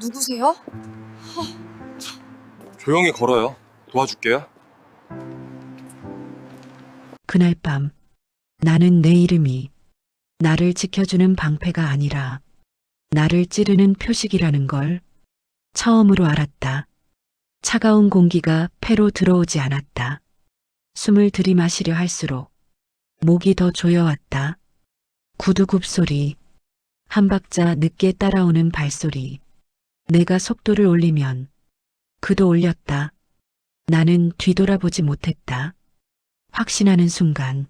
누구세요? 조용히 걸어요. 도와줄게요. 그날 밤 나는 내 이름이 나를 지켜주는 방패가 아니라 나를 찌르는 표식이라는 걸 처음으로 알았다. 차가운 공기가 폐로 들어오지 않았다. 숨을 들이마시려 할수록 목이 더 조여왔다. 구두굽 소리, 한 박자 늦게 따라오는 발소리. 내가 속도를 올리면 그도 올렸다. 나는 뒤돌아보지 못했다. 확신하는 순간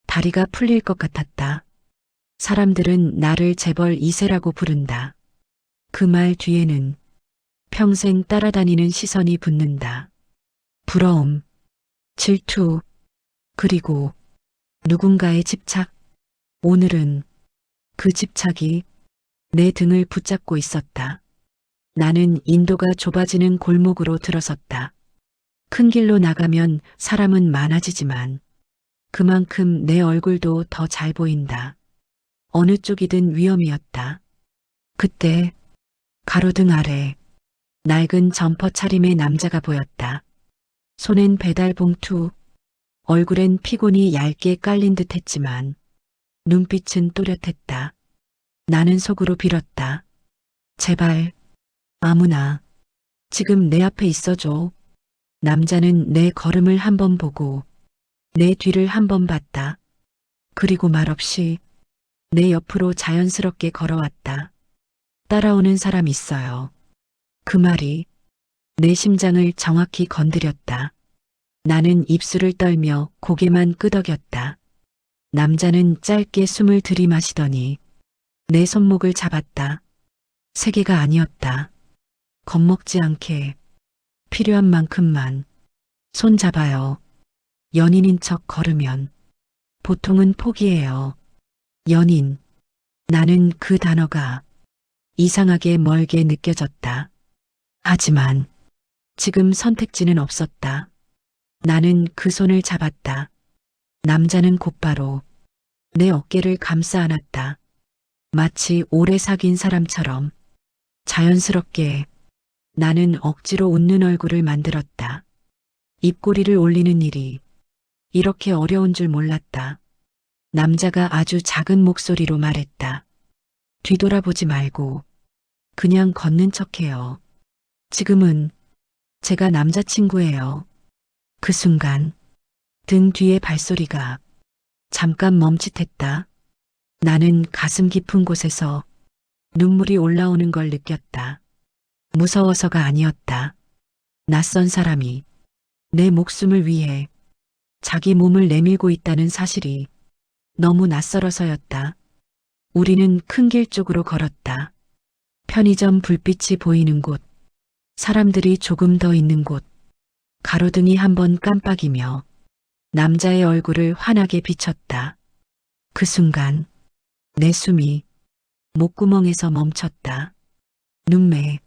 다리가 풀릴 것 같았다. 사람들은 나를 재벌 2세라고 부른다. 그 말 뒤에는 평생 따라다니는 시선이 붙는다. 부러움, 질투, 그리고 누군가의 집착. 오늘은 그 집착이 내 등을 붙잡고 있었다. 나는 인도가 좁아지는 골목으로 들어섰다. 큰 길로 나가면 사람은 많아지지만 그만큼 내 얼굴도 더 잘 보인다. 어느 쪽이든 위험이었다. 그때 가로등 아래 낡은 점퍼 차림의 남자가 보였다. 손엔 배달 봉투, 얼굴엔 피곤이 얇게 깔린 듯 했지만 눈빛은 또렷했다. 나는 속으로 빌었다. 제발 아무나 지금 내 앞에 있어줘. 남자는 내 걸음을 한 번 보고 내 뒤를 한 번 봤다. 그리고 말없이 내 옆으로 자연스럽게 걸어왔다. 따라오는 사람 있어요. 그 말이 내 심장을 정확히 건드렸다. 나는 입술을 떨며 고개만 끄덕였다. 남자는 짧게 숨을 들이마시더니 내 손목을 잡았다. 세 개가 아니었다. 겁먹지 않게 필요한 만큼만 손 잡아요. 연인인 척 걸으면 보통은 포기해요. 연인. 나는 그 단어가 이상하게 멀게 느껴졌다. 하지만 지금 선택지는 없었다. 나는 그 손을 잡았다. 남자는 곧바로 내 어깨를 감싸 안았다. 마치 오래 사귄 사람처럼 자연스럽게 나는 억지로 웃는 얼굴을 만들었다. 입꼬리를 올리는 일이 이렇게 어려운 줄 몰랐다. 남자가 아주 작은 목소리로 말했다. 뒤돌아보지 말고 그냥 걷는 척해요. 지금은 제가 남자친구예요. 그 순간 등 뒤의 발소리가 잠깐 멈칫했다. 나는 가슴 깊은 곳에서 눈물이 올라오는 걸 느꼈다. 무서워서가 아니었다. 낯선 사람이 내 목숨을 위해 자기 몸을 내밀고 있다는 사실이 너무 낯설어서였다. 우리는 큰 길 쪽으로 걸었다. 편의점 불빛이 보이는 곳, 사람들이 조금 더 있는 곳, 가로등이 한번 깜빡이며 남자의 얼굴을 환하게 비쳤다. 그 순간 내 숨이 목구멍에서 멈췄다. 눈매,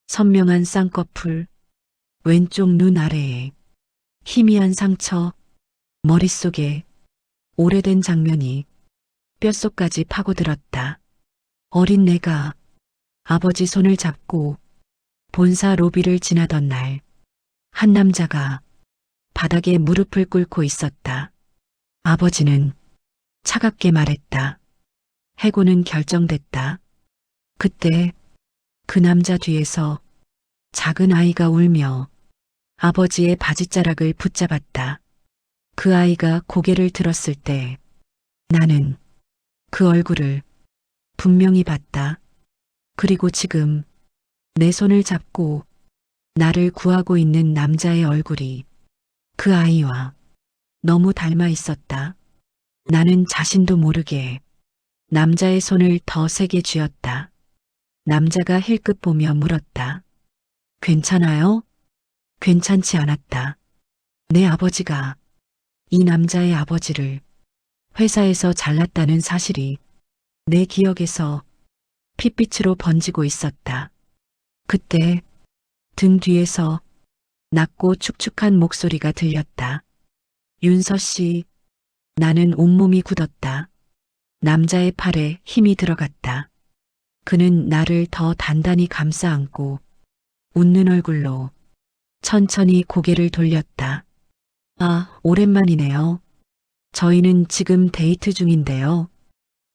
선명한 쌍꺼풀, 왼쪽 눈 아래에 희미한 상처, 머릿속에 오래된 장면이 뼛속까지 파고들었다. 어린 내가 아버지 손을 잡고 본사 로비를 지나던 날, 한 남자가 바닥에 무릎을 꿇고 있었다. 아버지는 차갑게 말했다. 해고는 결정됐다. 그때 그 남자 뒤에서 작은 아이가 울며 아버지의 바지자락을 붙잡았다. 그 아이가 고개를 들었을 때 나는 그 얼굴을 분명히 봤다. 그리고 지금 내 손을 잡고 나를 구하고 있는 남자의 얼굴이 그 아이와 너무 닮아 있었다. 나는 자신도 모르게 남자의 손을 더 세게 쥐었다. 남자가 힐끗 보며 물었다. 괜찮아요? 괜찮지 않았다. 내 아버지가 이 남자의 아버지를 회사에서 잘랐다는 사실이 내 기억에서 핏빛으로 번지고 있었다. 그때 등 뒤에서 낮고 축축한 목소리가 들렸다. 윤서 씨, 나는 온몸이 굳었다. 남자의 팔에 힘이 들어갔다. 그는 나를 더 단단히 감싸 안고 웃는 얼굴로 천천히 고개를 돌렸다. 아, 오랜만이네요. 저희는 지금 데이트 중인데요.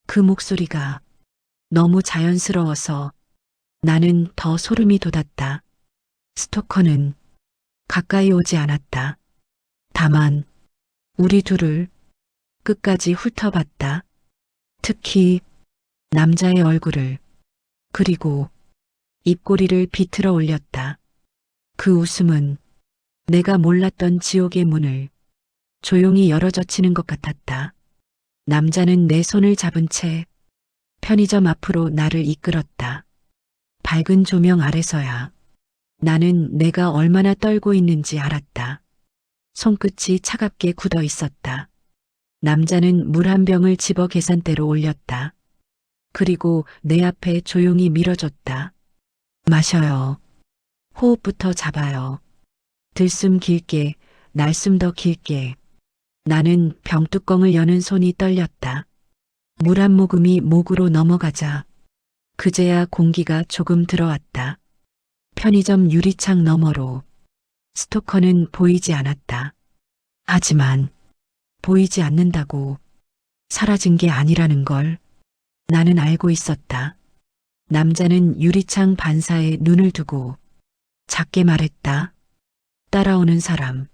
그 목소리가 너무 자연스러워서 나는 더 소름이 돋았다. 스토커는 가까이 오지 않았다. 다만 우리 둘을 끝까지 훑어봤다. 특히 남자의 얼굴을, 그리고 입꼬리를 비틀어 올렸다. 그 웃음은 내가 몰랐던 지옥의 문을 조용히 열어젖히는 것 같았다. 남자는 내 손을 잡은 채 편의점 앞으로 나를 이끌었다. 밝은 조명 아래서야 나는 내가 얼마나 떨고 있는지 알았다. 손끝이 차갑게 굳어 있었다. 남자는 물 한 병을 집어 계산대로 올렸다. 그리고 내 앞에 조용히 밀어줬다. 마셔요. 호흡부터 잡아요. 들숨 길게, 날숨 더 길게. 나는 병뚜껑을 여는 손이 떨렸다. 물 한 모금이 목으로 넘어가자 그제야 공기가 조금 들어왔다. 편의점 유리창 너머로 스토커는 보이지 않았다. 하지만 보이지 않는다고 사라진 게 아니라는 걸 나는 알고 있었다. 남자는 유리창 반사에 눈을 두고 작게 말했다. 따라오는 사람.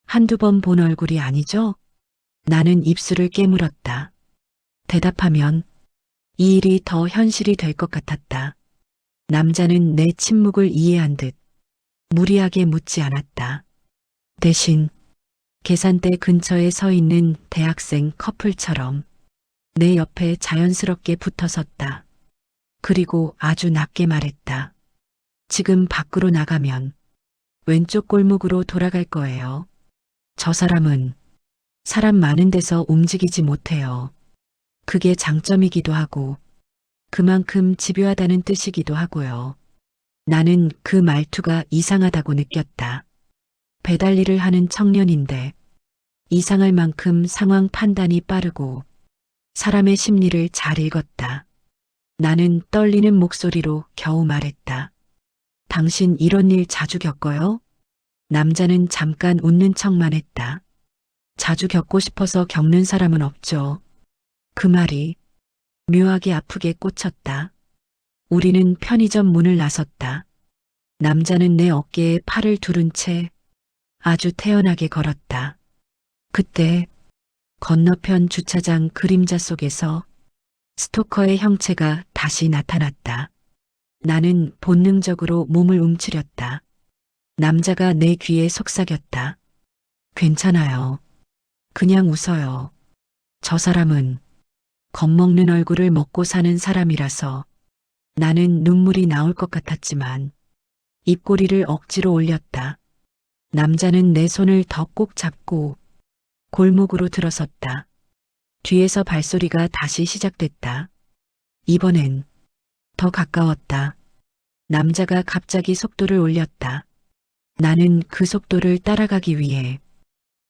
한두 번 본 얼굴이 아니죠? 나는 입술을 깨물었다. 대답하면 이 일이 더 현실이 될 것 같았다. 남자는 내 침묵을 이해한 듯 무리하게 묻지 않았다. 대신 계산대 근처에 서 있는 대학생 커플처럼 내 옆에 자연스럽게 붙어 섰다. 그리고 아주 낮게 말했다. 지금 밖으로 나가면 왼쪽 골목으로 돌아갈 거예요. 저 사람은 사람 많은 데서 움직이지 못해요. 그게 장점이기도 하고 그만큼 집요하다는 뜻이기도 하고요. 나는 그 말투가 이상하다고 느꼈다. 배달 일을 하는 청년인데 이상할 만큼 상황 판단이 빠르고 사람의 심리를 잘 읽었다. 나는 떨리는 목소리로 겨우 말했다. 당신 이런 일 자주 겪어요? 남자는 잠깐 웃는 척만 했다. 자주 겪고 싶어서 겪는 사람은 없죠. 그 말이 묘하게 아프게 꽂혔다. 우리는 편의점 문을 나섰다. 남자는 내 어깨에 팔을 두른 채 아주 태연하게 걸었다. 그때 건너편 주차장 그림자 속에서 스토커의 형체가 다시 나타났다. 나는 본능적으로 몸을 움츠렸다. 남자가 내 귀에 속삭였다. 괜찮아요. 그냥 웃어요. 저 사람은 겁먹는 얼굴을 먹고 사는 사람이라서 나는 눈물이 나올 것 같았지만 입꼬리를 억지로 올렸다. 남자는 내 손을 더 꼭 잡고 골목으로 들어섰다. 뒤에서 발소리가 다시 시작됐다. 이번엔 더 가까웠다. 남자가 갑자기 속도를 올렸다. 나는 그 속도를 따라가기 위해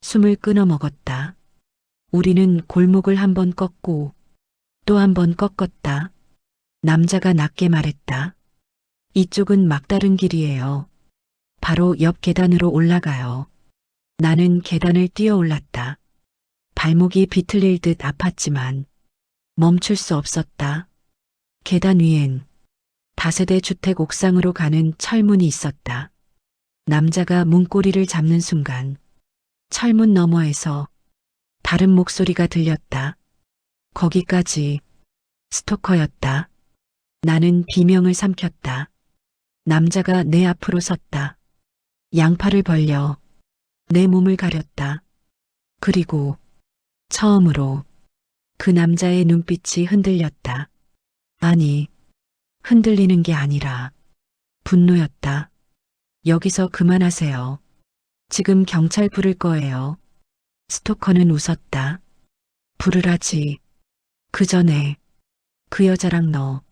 숨을 끊어 먹었다. 우리는 골목을 한 번 꺾고 또 한 번 꺾었다. 남자가 낮게 말했다. 이쪽은 막다른 길이에요. 바로 옆 계단으로 올라가요. 나는 계단을 뛰어 올랐다. 발목이 비틀릴 듯 아팠지만 멈출 수 없었다. 계단 위엔 다세대 주택 옥상으로 가는 철문이 있었다. 남자가 문고리를 잡는 순간 철문 너머에서 다른 목소리가 들렸다. 거기까지 스토커였다. 나는 비명을 삼켰다. 남자가 내 앞으로 섰다. 양팔을 벌려 내 몸을 가렸다. 그리고 처음으로 그 남자의 눈빛이 흔들렸다. 아니, 흔들리는 게 아니라 분노였다. 여기서 그만하세요. 지금 경찰 부를 거예요. 스토커는 웃었다. 부르라지. 그 전에 그 여자랑 너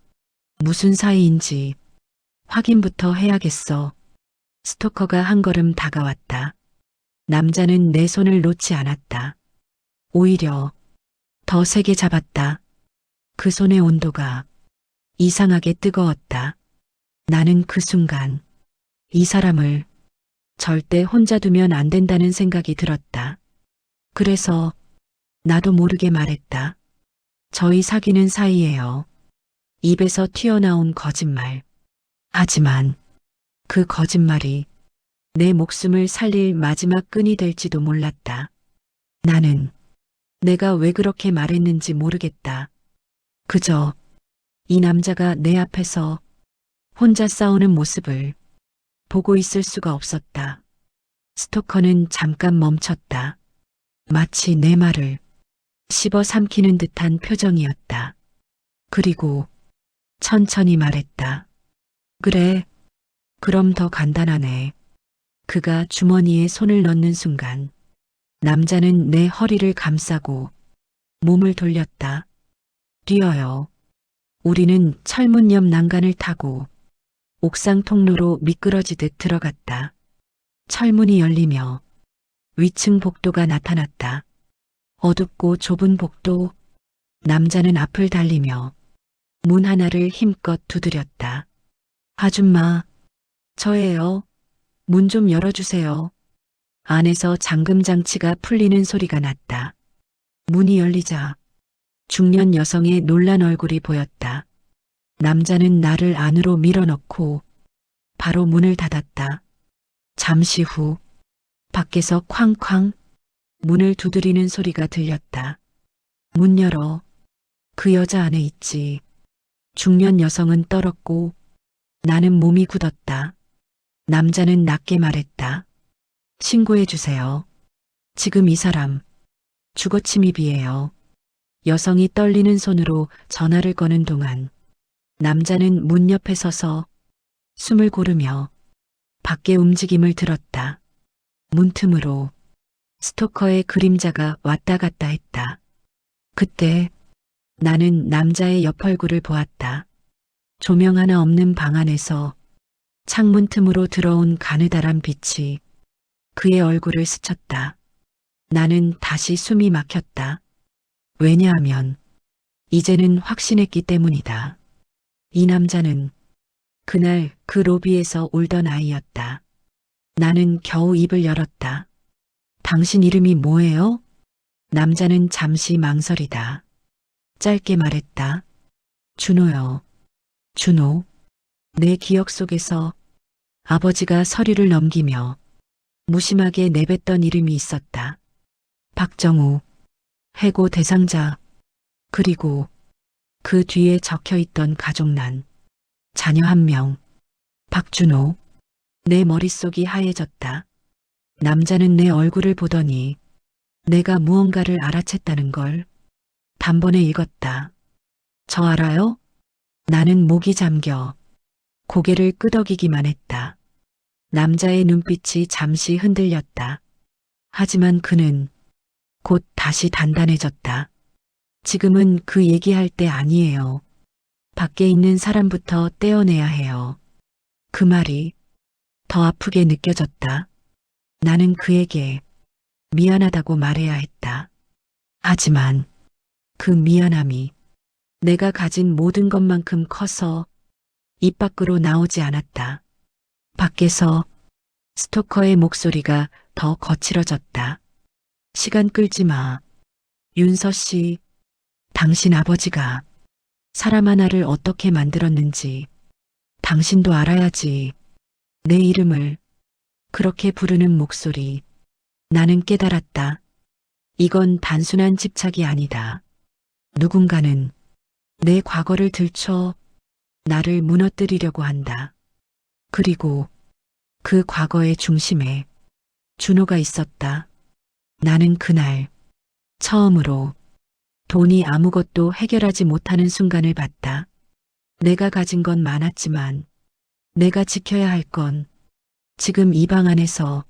무슨 사이인지 확인부터 해야겠어. 스토커가 한 걸음 다가왔다. 남자는 내 손을 놓지 않았다. 오히려 더 세게 잡았다. 그 손의 온도가 이상하게 뜨거웠다. 나는 그 순간 이 사람을 절대 혼자 두면 안 된다는 생각이 들었다. 그래서 나도 모르게 말했다. 저희 사귀는 사이예요. 입에서 튀어나온 거짓말. 하지만 그 거짓말이 내 목숨을 살릴 마지막 끈이 될지도 몰랐다. 나는 내가 왜 그렇게 말했는지 모르겠다. 그저 이 남자가 내 앞에서 혼자 싸우는 모습을 보고 있을 수가 없었다. 스토커는 잠깐 멈췄다. 마치 내 말을 씹어 삼키는 듯한 표정이었다. 그리고 천천히 말했다. 그래, 그럼 더 간단하네. 그가 주머니에 손을 넣는 순간 남자는 내 허리를 감싸고 몸을 돌렸다. 뛰어요. 우리는 철문 옆 난간을 타고 옥상 통로로 미끄러지듯 들어갔다. 철문이 열리며 위층 복도가 나타났다. 어둡고 좁은 복도. 남자는 앞을 달리며 문 하나를 힘껏 두드렸다. 아줌마, 저예요. 문 좀 열어주세요. 안에서 잠금 장치가 풀리는 소리가 났다. 문이 열리자 중년 여성의 놀란 얼굴이 보였다. 남자는 나를 안으로 밀어넣고 바로 문을 닫았다. 잠시 후 밖에서 쾅쾅 문을 두드리는 소리가 들렸다. 문 열어. 그 여자 안에 있지. 중년 여성은 떨었고 나는 몸이 굳었다. 남자는 낮게 말했다. 신고해 주세요. 지금 이 사람 주거 침입이에요. 여성이 떨리는 손으로 전화를 거는 동안 남자는 문 옆에 서서 숨을 고르며 밖의 움직임을 들었다. 문틈으로 스토커의 그림자가 왔다 갔다 했다. 그때 나는 남자의 옆 얼굴을 보았다. 조명 하나 없는 방 안에서 창문 틈으로 들어온 가느다란 빛이 그의 얼굴을 스쳤다. 나는 다시 숨이 막혔다. 왜냐하면 이제는 확신했기 때문이다. 이 남자는 그날 그 로비에서 울던 아이였다. 나는 겨우 입을 열었다. 당신 이름이 뭐예요? 남자는 잠시 망설이다. 짧게 말했다. 준호요. 준호. 내 기억 속에서 아버지가 서류를 넘기며 무심하게 내뱉던 이름이 있었다. 박정우. 해고 대상자. 그리고 그 뒤에 적혀있던 가족란. 자녀 1명. 박준호. 내 머릿속이 하얘졌다. 남자는 내 얼굴을 보더니 내가 무언가를 알아챘다는 걸 단번에 읽었다. 저 알아요? 나는 목이 잠겨 고개를 끄덕이기만 했다. 남자의 눈빛이 잠시 흔들렸다. 하지만 그는 곧 다시 단단해졌다. 지금은 그 얘기할 때 아니에요. 밖에 있는 사람부터 떼어내야 해요. 그 말이 더 아프게 느껴졌다. 나는 그에게 미안하다고 말해야 했다. 하지만 그 미안함이 내가 가진 모든 것만큼 커서 입 밖으로 나오지 않았다. 밖에서 스토커의 목소리가 더 거칠어졌다. 시간 끌지 마. 윤서 씨, 당신 아버지가 사람 하나를 어떻게 만들었는지 당신도 알아야지. 내 이름을 그렇게 부르는 목소리. 나는 깨달았다. 이건 단순한 집착이 아니다. 누군가는 내 과거를 들춰 나를 무너뜨리려고 한다. 그리고 그 과거의 중심에 준호가 있었다. 나는 그날 처음으로 돈이 아무것도 해결하지 못하는 순간을 봤다. 내가 가진 건 많았지만 내가 지켜야 할 건 지금 이 방 안에서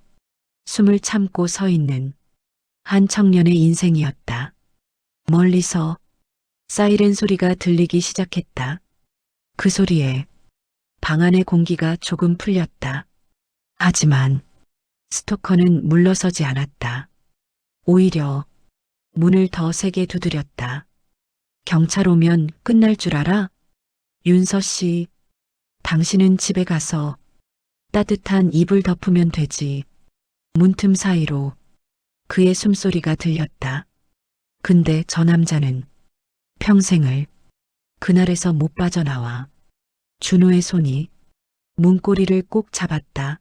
숨을 참고 서 있는 한 청년의 인생이었다. 멀리서 사이렌 소리가 들리기 시작했다. 그 소리에 방 안의 공기가 조금 풀렸다. 하지만 스토커는 물러서지 않았다. 오히려 문을 더 세게 두드렸다. 경찰 오면 끝날 줄 알아? 윤서 씨, 당신은 집에 가서 따뜻한 이불 덮으면 되지. 문틈 사이로 그의 숨소리가 들렸다. 근데 저 남자는 평생을 그날에서 못 빠져나와. 준호의 손이 문고리를 꼭 잡았다.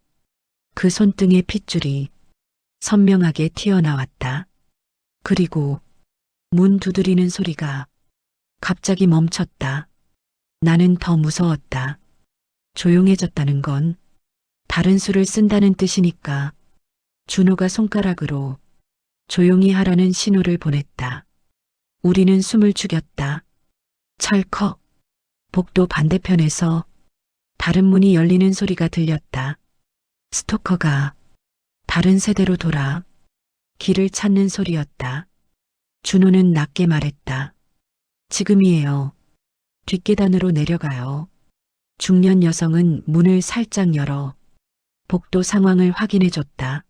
그 손등의 핏줄이 선명하게 튀어나왔다. 그리고 문 두드리는 소리가 갑자기 멈췄다. 나는 더 무서웠다. 조용해졌다는 건 다른 수를 쓴다는 뜻이니까. 준호가 손가락으로 조용히 하라는 신호를 보냈다. 우리는 숨을 죽였다. 철컥. 복도 반대편에서 다른 문이 열리는 소리가 들렸다. 스토커가 다른 세대로 돌아 길을 찾는 소리였다. 준호는 낮게 말했다. 지금이에요. 뒷계단으로 내려가요. 중년 여성은 문을 살짝 열어 복도 상황을 확인해줬다.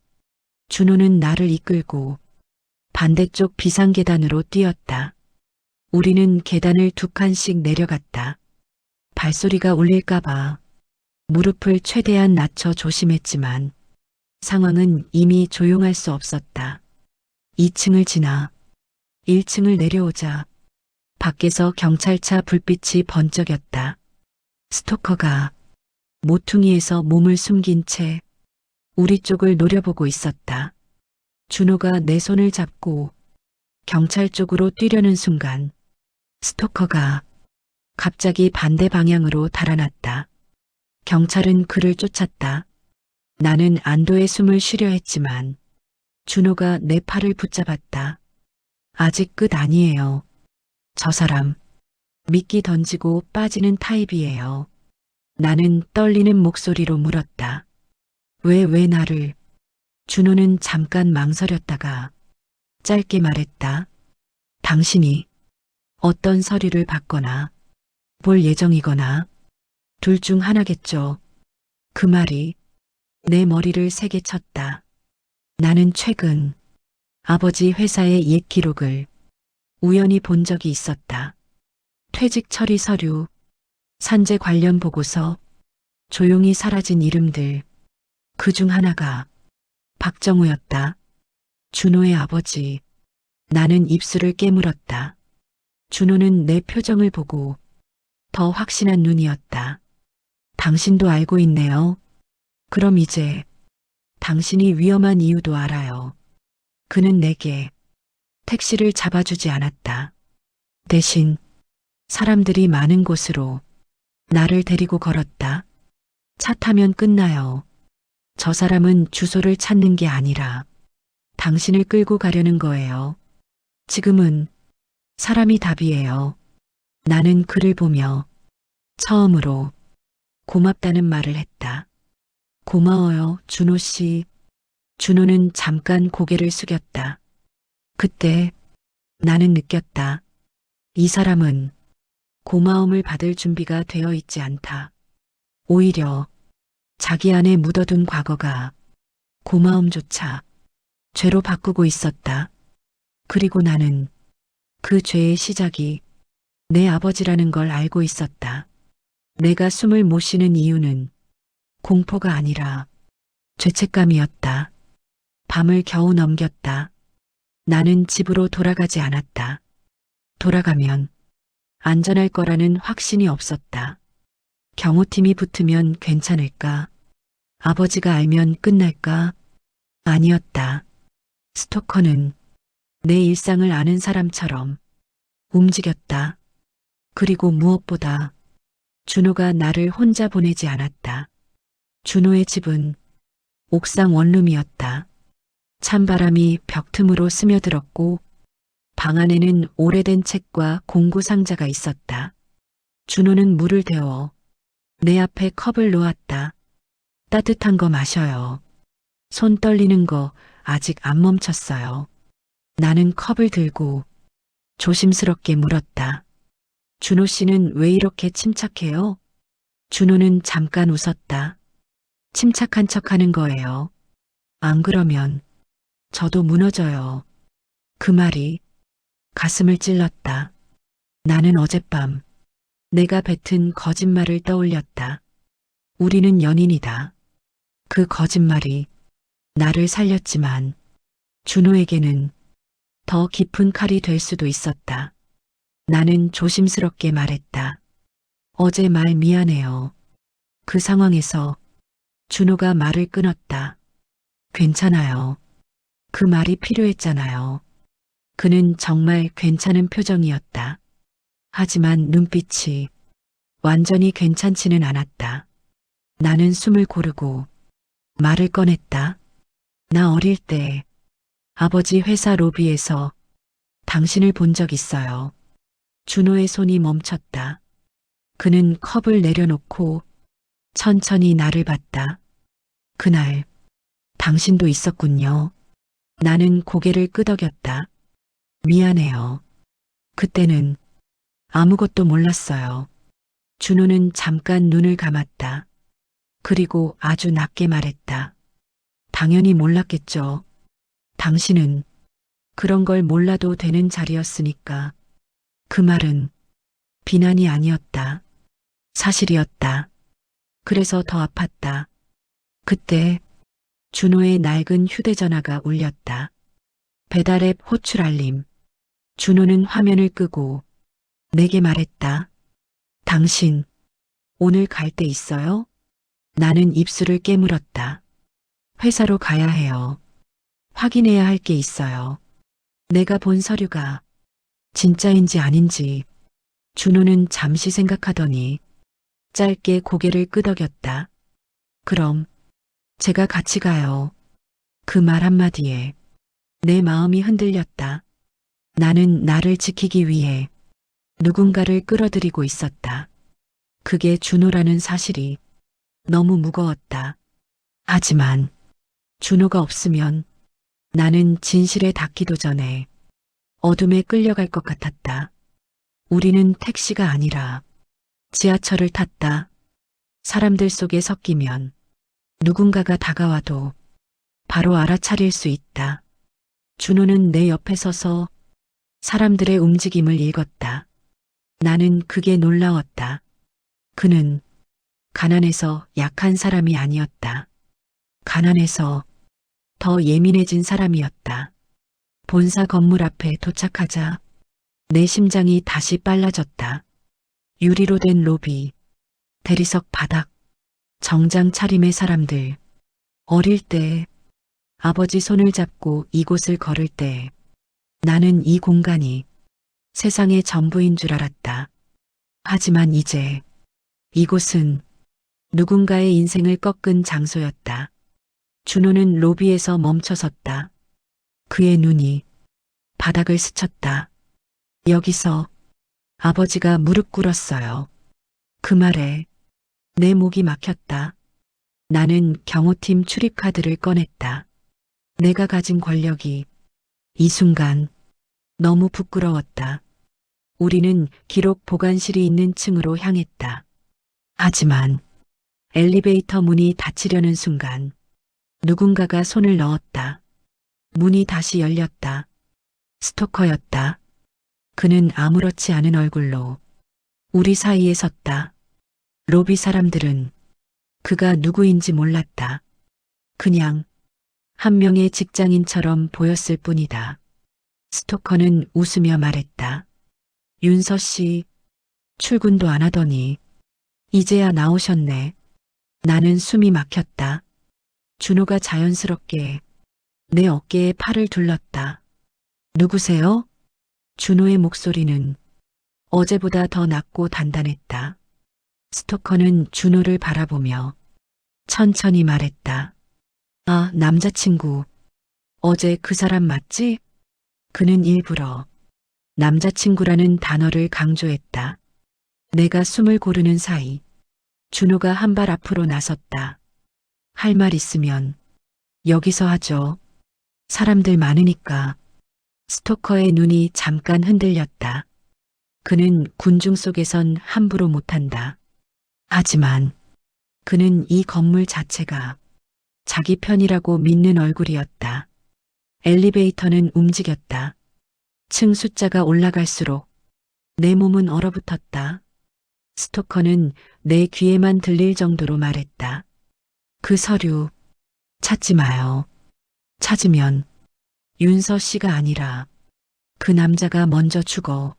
준호는 나를 이끌고 반대쪽 비상계단으로 뛰었다. 우리는 계단을 2칸씩 내려갔다. 발소리가 울릴까봐 무릎을 최대한 낮춰 조심했지만 상황은 이미 조용할 수 없었다. 2층을 지나 1층을 내려오자 밖에서 경찰차 불빛이 번쩍였다. 스토커가 모퉁이에서 몸을 숨긴 채 우리 쪽을 노려보고 있었다. 준호가 내 손을 잡고 경찰 쪽으로 뛰려는 순간 스토커가 갑자기 반대 방향으로 달아났다. 경찰은 그를 쫓았다. 나는 안도의 숨을 쉬려 했지만 준호가 내 팔을 붙잡았다. 아직 끝 아니에요. 저 사람 미끼 던지고 빠지는 타입이에요. 나는 떨리는 목소리로 물었다. 왜 나를? 준호는 잠깐 망설였다가 짧게 말했다. 당신이 어떤 서류를 받거나 볼 예정이거나 둘 중 하나겠죠. 그 말이 내 머리를 세게 쳤다. 나는 최근 아버지 회사의 옛 기록을 우연히 본 적이 있었다. 퇴직 처리 서류, 산재 관련 보고서, 조용히 사라진 이름들. 그 중 하나가 박정우였다. 준호의 아버지. 나는 입술을 깨물었다. 준호는 내 표정을 보고 더 확신한 눈이었다. 당신도 알고 있네요. 그럼 이제 당신이 위험한 이유도 알아요. 그는 내게 택시를 잡아주지 않았다. 대신 사람들이 많은 곳으로 나를 데리고 걸었다. 차 타면 끝나요. 저 사람은 주소를 찾는 게 아니라 당신을 끌고 가려는 거예요. 지금은 사람이 답이에요. 나는 그를 보며 처음으로 고맙다는 말을 했다. 고마워요, 준호 씨. 준호는 잠깐 고개를 숙였다. 그때 나는 느꼈다. 이 사람은 고마움을 받을 준비가 되어 있지 않다. 오히려 자기 안에 묻어둔 과거가 고마움조차 죄로 바꾸고 있었다. 그리고 나는 그 죄의 시작이 내 아버지라는 걸 알고 있었다. 내가 숨을 못 쉬는 이유는 공포가 아니라 죄책감이었다. 밤을 겨우 넘겼다. 나는 집으로 돌아가지 않았다. 돌아가면 안전할 거라는 확신이 없었다. 경호팀이 붙으면 괜찮을까? 아버지가 알면 끝날까? 아니었다. 스토커는 내 일상을 아는 사람처럼 움직였다. 그리고 무엇보다 준호가 나를 혼자 보내지 않았다. 준호의 집은 옥상 원룸이었다. 찬바람이 벽 틈으로 스며들었고 방 안에는 오래된 책과 공구 상자가 있었다. 준호는 물을 데워 내 앞에 컵을 놓았다. 따뜻한 거 마셔요. 손 떨리는 거 아직 안 멈췄어요. 나는 컵을 들고 조심스럽게 물었다. 준호 씨는 왜 이렇게 침착해요? 준호는 잠깐 웃었다. 침착한 척 하는 거예요. 안 그러면 저도 무너져요. 그 말이 가슴을 찔렀다. 나는 어젯밤 내가 뱉은 거짓말을 떠올렸다. 우리는 연인이다. 그 거짓말이 나를 살렸지만 준호에게는 더 깊은 칼이 될 수도 있었다. 나는 조심스럽게 말했다. 어제 말 미안해요. 그 상황에서 준호가 말을 끊었다. 괜찮아요. 그 말이 필요했잖아요. 그는 정말 괜찮은 표정이었다. 하지만 눈빛이 완전히 괜찮지는 않았다. 나는 숨을 고르고 말을 꺼냈다. 나 어릴 때 아버지 회사 로비에서 당신을 본 적 있어요. 준호의 손이 멈췄다. 그는 컵을 내려놓고 천천히 나를 봤다. 그날 당신도 있었군요. 나는 고개를 끄덕였다. 미안해요. 그때는 아무것도 몰랐어요. 준호는 잠깐 눈을 감았다. 그리고 아주 낮게 말했다. 당연히 몰랐겠죠. 당신은 그런 걸 몰라도 되는 자리였으니까. 그 말은 비난이 아니었다. 사실이었다. 그래서 더 아팠다. 그때 준호의 낡은 휴대전화가 울렸다. 배달앱 호출 알림. 준호는 화면을 끄고 내게 말했다. 당신 오늘 갈 때 있어요? 나는 입술을 깨물었다. 회사로 가야 해요. 확인해야 할 게 있어요. 내가 본 서류가 진짜인지 아닌지. 준호는 잠시 생각하더니 짧게 고개를 끄덕였다. 그럼 제가 같이 가요. 그 말 한마디에 내 마음이 흔들렸다. 나는 나를 지키기 위해 누군가를 끌어들이고 있었다. 그게 준호라는 사실이 너무 무거웠다. 하지만 준호가 없으면 나는 진실에 닿기도 전에 어둠에 끌려갈 것 같았다. 우리는 택시가 아니라 지하철을 탔다. 사람들 속에 섞이면 누군가가 다가와도 바로 알아차릴 수 있다. 준호는 내 옆에 서서 사람들의 움직임을 읽었다. 나는 그게 놀라웠다. 그는 가난해서 약한 사람이 아니었다. 가난해서 더 예민해진 사람이었다. 본사 건물 앞에 도착하자 내 심장이 다시 빨라졌다. 유리로 된 로비, 대리석 바닥, 정장 차림의 사람들. 어릴 때 아버지 손을 잡고 이곳을 걸을 때 나는 이 공간이 세상의 전부인 줄 알았다. 하지만 이제 이곳은 누군가의 인생을 꺾은 장소였다. 준호는 로비에서 멈춰섰다. 그의 눈이 바닥을 스쳤다. 여기서 아버지가 무릎 꿇었어요. 그 말에 내 목이 막혔다. 나는 경호팀 출입카드를 꺼냈다. 내가 가진 권력이 이 순간 너무 부끄러웠다. 우리는 기록 보관실이 있는 층으로 향했다. 하지만 엘리베이터 문이 닫히려는 순간 누군가가 손을 넣었다. 문이 다시 열렸다. 스토커였다. 그는 아무렇지 않은 얼굴로 우리 사이에 섰다. 로비 사람들은 그가 누구인지 몰랐다. 그냥 한 명의 직장인처럼 보였을 뿐이다. 스토커는 웃으며 말했다. 윤서 씨, 출근도 안 하더니 이제야 나오셨네. 나는 숨이 막혔다. 준호가 자연스럽게 내 어깨에 팔을 둘렀다. 누구세요? 준호의 목소리는 어제보다 더 낮고 단단했다. 스토커는 준호를 바라보며 천천히 말했다. 아, 남자친구. 어제 그 사람 맞지? 그는 일부러 남자친구라는 단어를 강조했다. 내가 숨을 고르는 사이 준호가 한 발 앞으로 나섰다. 할 말 있으면 여기서 하죠. 사람들 많으니까. 스토커의 눈이 잠깐 흔들렸다. 그는 군중 속에선 함부로 못한다. 하지만 그는 이 건물 자체가 자기 편이라고 믿는 얼굴이었다. 엘리베이터는 움직였다. 층 숫자가 올라갈수록 내 몸은 얼어붙었다. 스토커는 내 귀에만 들릴 정도로 말했다. 그 서류 찾지 마요. 찾으면 윤서 씨가 아니라 그 남자가 먼저 죽어.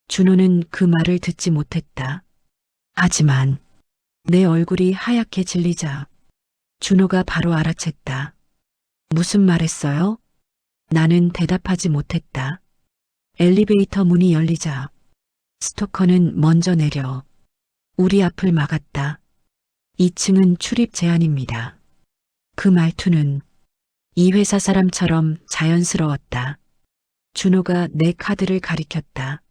준호는 그 말을 듣지 못했다. 하지만 내 얼굴이 하얗게 질리자 준호가 바로 알아챘다. 무슨 말 했어요? 나는 대답하지 못했다. 엘리베이터 문이 열리자 스토커는 먼저 내려 우리 앞을 막았다. 2층은 출입 제한입니다. 그 말투는 이 회사 사람처럼 자연스러웠다. 준호가 내 카드를 가리켰다.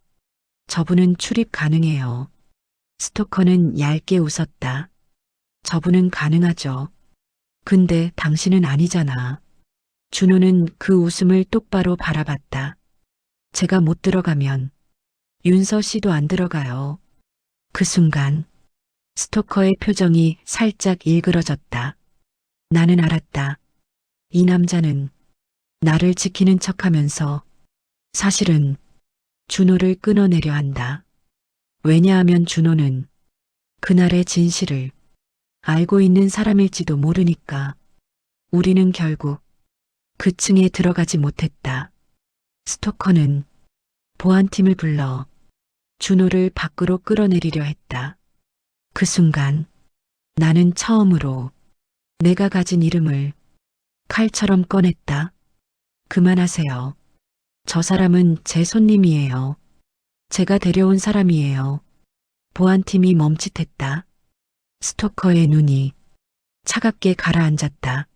저분은 출입 가능해요. 스토커는 얇게 웃었다. 저분은 가능하죠. 근데 당신은 아니잖아. 준호는 그 웃음을 똑바로 바라봤다. 제가 못 들어가면 윤서 씨도 안 들어가요. 그 순간 스토커의 표정이 살짝 일그러졌다. 나는 알았다. 이 남자는 나를 지키는 척하면서 사실은 준호를 끊어내려 한다. 왜냐하면 준호는 그날의 진실을 알고 있는 사람일지도 모르니까. 우리는 결국 그 층에 들어가지 못했다. 스토커는 보안팀을 불러 준호를 밖으로 끌어내리려 했다. 그 순간 나는 처음으로 내가 가진 이름을 칼처럼 꺼냈다. 그만하세요. 저 사람은 제 손님이에요. 제가 데려온 사람이에요. 보안팀이 멈칫했다. 스토커의 눈이 차갑게 가라앉았다.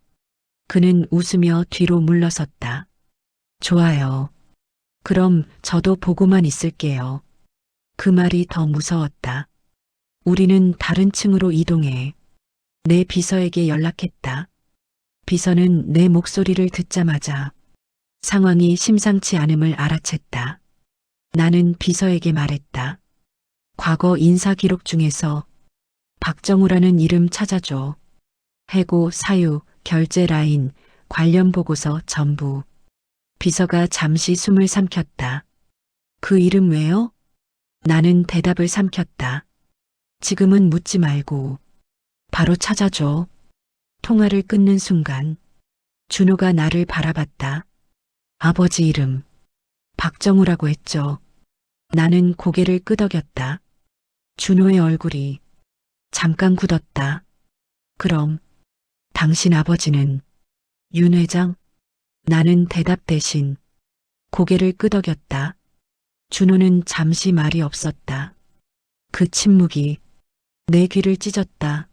그는 웃으며 뒤로 물러섰다. 좋아요. 그럼 저도 보고만 있을게요. 그 말이 더 무서웠다. 우리는 다른 층으로 이동해 내 비서에게 연락했다. 비서는 내 목소리를 듣자마자 상황이 심상치 않음을 알아챘다. 나는 비서에게 말했다. 과거 인사 기록 중에서 박정우라는 이름 찾아줘. 해고, 사유, 결제 라인, 관련 보고서 전부. 비서가 잠시 숨을 삼켰다. 그 이름 왜요? 나는 대답을 삼켰다. 지금은 묻지 말고 바로 찾아줘. 통화를 끊는 순간 준호가 나를 바라봤다. 아버지 이름 박정우라고 했죠. 나는 고개를 끄덕였다. 준호의 얼굴이 잠깐 굳었다. 그럼 당신 아버지는 윤 회장? 나는 대답 대신 고개를 끄덕였다. 준호는 잠시 말이 없었다. 그 침묵이 내 귀를 찢었다.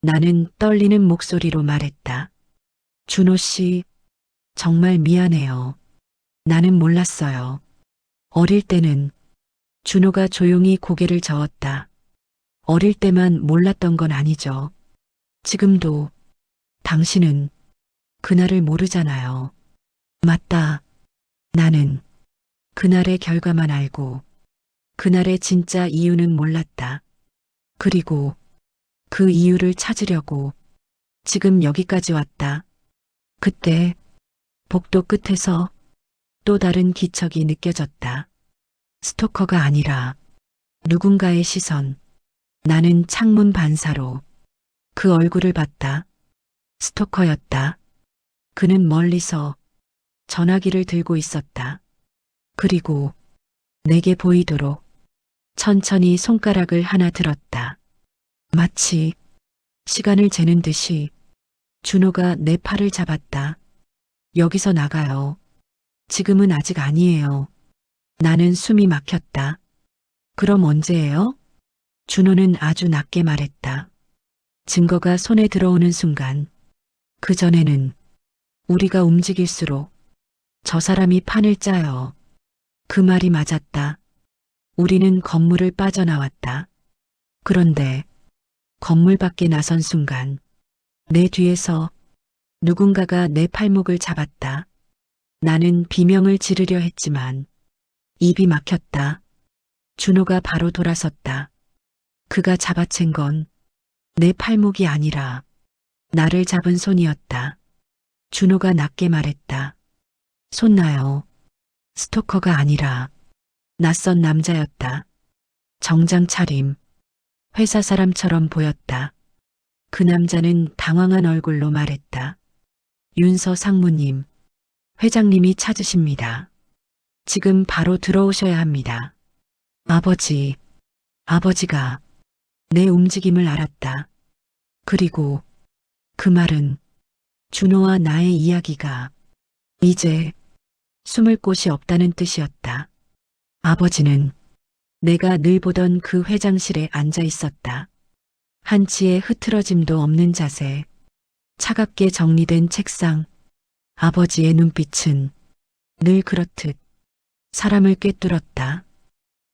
나는 떨리는 목소리로 말했다. 준호 씨, 정말 미안해요. 나는 몰랐어요. 어릴 때는 준호가 조용히 고개를 저었다. 어릴 때만 몰랐던 건 아니죠. 지금도 당신은 그날을 모르잖아요. 맞다. 나는 그날의 결과만 알고 그날의 진짜 이유는 몰랐다. 그리고 그 이유를 찾으려고 지금 여기까지 왔다. 그때 복도 끝에서 또 다른 기척이 느껴졌다. 스토커가 아니라 누군가의 시선. 나는 창문 반사로 그 얼굴을 봤다. 스토커였다. 그는 멀리서 전화기를 들고 있었다. 그리고 내게 보이도록 천천히 손가락을 하나 들었다. 마치 시간을 재는 듯이 준호가 내 팔을 잡았다. 여기서 나가요. 지금은 아직 아니에요. 나는 숨이 막혔다. 그럼 언제예요? 준호는 아주 낮게 말했다. 증거가 손에 들어오는 순간. 그전에는 우리가 움직일수록 저 사람이 판을 짜요. 그 말이 맞았다. 우리는 건물을 빠져나왔다. 그런데 건물 밖에 나선 순간 내 뒤에서 누군가가 내 팔목을 잡았다. 나는 비명을 지르려 했지만 입이 막혔다. 준호가 바로 돌아섰다. 그가 잡아챈 건 내 팔목이 아니라 나를 잡은 손이었다. 준호가 낮게 말했다. 손 놔요. 스토커가 아니라 낯선 남자였다. 정장 차림, 회사 사람처럼 보였다. 그 남자는 당황한 얼굴로 말했다. 윤서 상무님, 회장님이 찾으십니다. 지금 바로 들어오셔야 합니다. 아버지가 내 움직임을 알았다. 그리고 그 말은 준호와 나의 이야기가 이제 숨을 곳이 없다는 뜻이었다. 아버지는 내가 늘 보던 그 회장실에 앉아 있었다. 한치의 흐트러짐도 없는 자세, 차갑게 정리된 책상, 아버지의 눈빛은 늘 그렇듯 사람을 꿰뚫었다.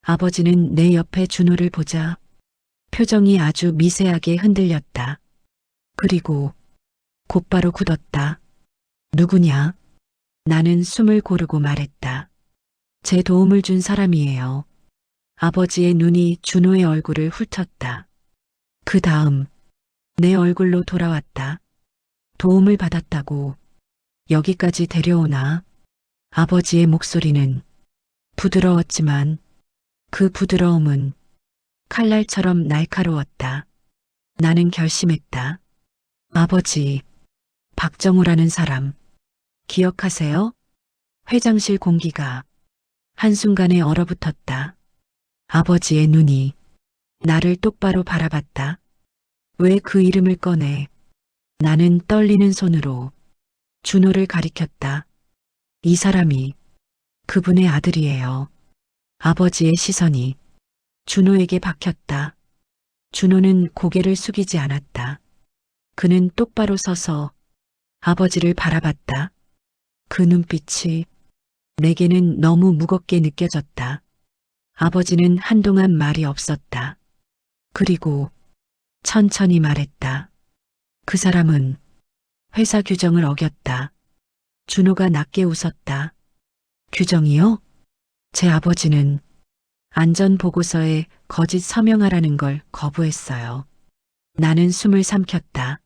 아버지는 내 옆에 준호를 보자 표정이 아주 미세하게 흔들렸다. 그리고 곧바로 굳었다. 누구냐? 나는 숨을 고르고 말했다. 제 도움을 준 사람이에요. 아버지의 눈이 준호의 얼굴을 훑었다. 그 다음 내 얼굴로 돌아왔다. 도움을 받았다고 여기까지 데려오나? 아버지의 목소리는 부드러웠지만 그 부드러움은 칼날처럼 날카로웠다. 나는 결심했다. 아버지, 박정우라는 사람 기억하세요? 회장실 공기가 한순간에 얼어붙었다. 아버지의 눈이 나를 똑바로 바라봤다. 왜 그 이름을 꺼내? 나는 떨리는 손으로 준호를 가리켰다. 이 사람이 그분의 아들이에요. 아버지의 시선이 준호에게 박혔다. 준호는 고개를 숙이지 않았다. 그는 똑바로 서서 아버지를 바라봤다. 그 눈빛이 내게는 너무 무겁게 느껴졌다. 아버지는 한동안 말이 없었다. 그리고 천천히 말했다. 그 사람은 회사 규정을 어겼다. 준호가 낮게 웃었다. 규정이요? 제 아버지는 안전보고서에 거짓 서명하라는 걸 거부했어요. 나는 숨을 삼켰다.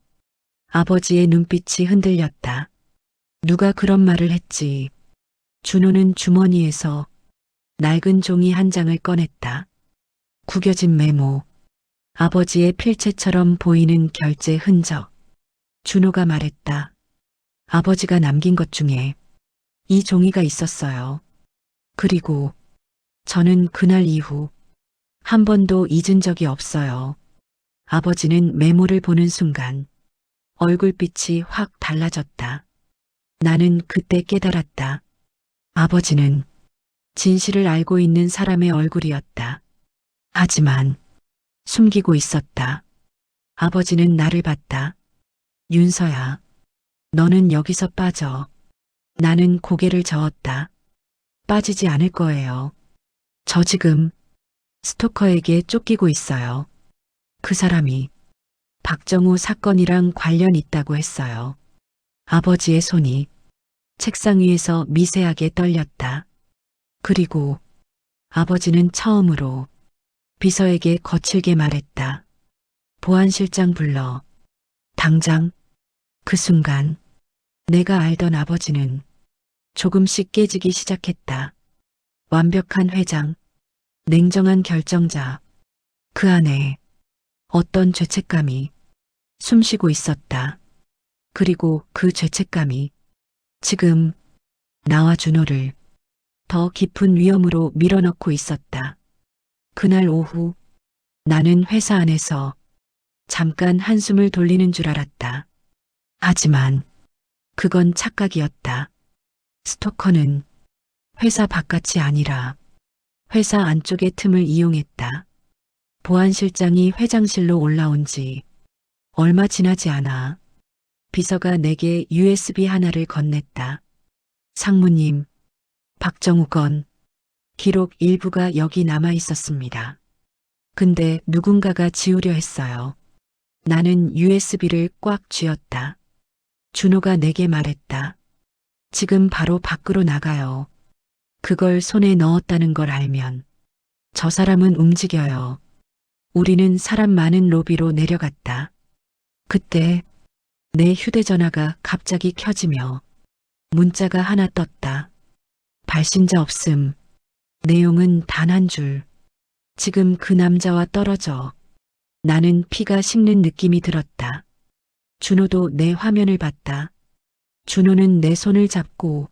아버지의 눈빛이 흔들렸다. 누가 그런 말을 했지? 준호는 주머니에서 낡은 종이 한 장을 꺼냈다. 구겨진 메모. 아버지의 필체처럼 보이는 결제 흔적. 준호가 말했다. 아버지가 남긴 것 중에 이 종이가 있었어요. 그리고 저는 그날 이후 한 번도 잊은 적이 없어요. 아버지는 메모를 보는 순간 얼굴빛이 확 달라졌다. 나는 그때 깨달았다. 아버지는 진실을 알고 있는 사람의 얼굴이었다. 하지만 숨기고 있었다. 아버지는 나를 봤다. 윤서야, 너는 여기서 빠져. 나는 고개를 저었다. 빠지지 않을 거예요. 저 지금 스토커에게 쫓기고 있어요. 그 사람이 박정우 사건이랑 관련 있다고 했어요. 아버지의 손이 책상 위에서 미세하게 떨렸다. 그리고 아버지는 처음으로 비서에게 거칠게 말했다. 보안실장 불러. 당장. 그 순간 내가 알던 아버지는 조금씩 깨지기 시작했다. 완벽한 회장, 냉정한 결정자. 그 안에 어떤 죄책감이 숨쉬고 있었다. 그리고 그 죄책감이 지금 나와 준호를 더 깊은 위험으로 밀어넣고 있었다. 그날 오후 나는 회사 안에서 잠깐 한숨을 돌리는 줄 알았다. 하지만 그건 착각이었다. 스토커는 회사 바깥이 아니라 회사 안쪽의 틈을 이용했다. 보안실장이 회장실로 올라온 지 얼마 지나지 않아 비서가 내게 USB 하나를 건넸다. 상무님, 박정우 건 기록 일부가 여기 남아 있었습니다. 근데 누군가가 지우려 했어요. 나는 USB를 꽉 쥐었다. 준호가 내게 말했다. 지금 바로 밖으로 나가요. 그걸 손에 넣었다는 걸 알면 저 사람은 움직여요. 우리는 사람 많은 로비로 내려갔다. 그때 내 휴대전화가 갑자기 켜지며 문자가 하나 떴다. 발신자 없음. 내용은 단 한 줄. 지금 그 남자와 떨어져 나는 피가 식는 느낌이 들었다. 준호도 내 화면을 봤다. 준호는 내 손을 잡고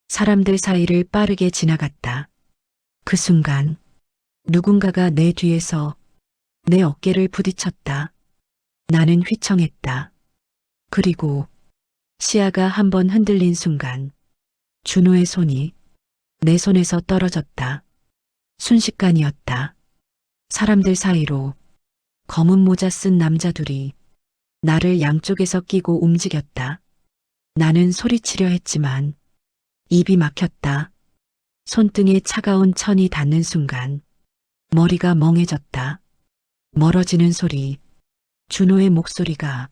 사람들 사이를 빠르게 지나갔다. 그 순간 누군가가 내 뒤에서 내 어깨를 부딪혔다. 나는 휘청했다. 그리고 시야가 한번 흔들린 순간 준호의 손이 내 손에서 떨어졌다. 순식간이었다. 사람들 사이로 검은 모자 쓴 남자들이 나를 양쪽에서 끼고 움직였다. 나는 소리치려 했지만 입이 막혔다. 손등에 차가운 천이 닿는 순간 머리가 멍해졌다. 멀어지는 소리, 준호의 목소리가